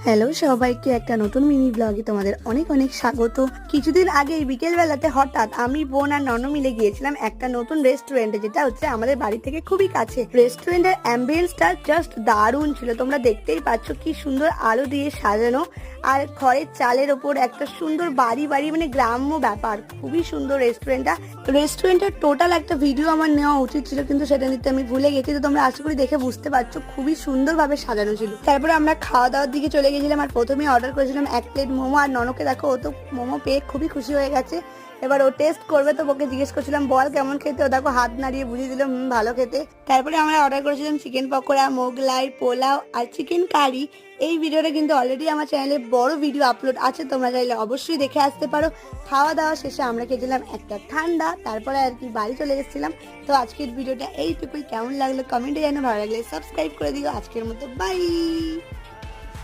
Hello সবাইকে, একটা নতুন মিনি ব্লগে তোমাদের অনেক অনেক স্বাগত। কিছুদিন আগে বিকেল বেলাতে হঠাৎ আমি, বোন আর ননদ মিলে গিয়েছিলাম একটা নতুন রেস্টুরেন্টে, যেটা হচ্ছে আমাদের বাড়ি থেকে খুবই কাছে। রেস্টুরেন্টের অ্যাম্বিয়েন্সটা জাস্ট দারুণ ছিল। তোমরা দেখতেই পাচ্ছ কি সুন্দর আলো দিয়ে সাজানো, আর খড়ের চালের ওপর একটা সুন্দর বাড়ি বাড়ি, মানে গ্রাম্য ব্যাপার। খুবই সুন্দর রেস্টুরেন্টের টোটাল একটা ভিডিও আমার নেওয়া উচিত ছিল, কিন্তু সেটা নিতে আমি ভুলে গেছি। তো তোমরা আশা করি দেখে বুঝতে পারছো খুবই সুন্দরভাবে সাজানো ছিল। তারপরে আমরা খাওয়া দাওয়ার দিকে চলে গেছিলাম, আর প্রথমে অর্ডার করেছিলাম 1 প্লেট মোমো। আর ননকে দেখো, ও তো মোমো পেয়ে খুবই খুশি হয়ে গেছে। এবার ও টেস্ট করবে, তো ওকে জিজ্ঞেস করছিলাম বল কেমন খেতে। ও দেখো হাত নাড়িয়ে বুঝিয়ে দিল ভালো খেতে। তারপরে আমরা অর্ডার করেছিলাম চিকেন পকোড়া, মোগলাই, পোলাও আর চিকেন কারি। এই ভিডিওটা কিন্তু অলরেডি আমার চ্যানেলে বড় ভিডিও আপলোড আছে, তোমরা চাইলে অবশ্যই দেখে আসতে পারো। খাওয়া দাওয়া শেষে আমরা খেয়েছিলাম একটা ঠান্ডা, তারপরে আর কি বাড়ি চলে এসেছিলাম। তো আজকের ভিডিওটা এইটুকুই। কেমন লাগলো কমেন্টে জানো, ভালো লাগলে সাবস্ক্রাইব করে দিও। আজকের মতো বাই।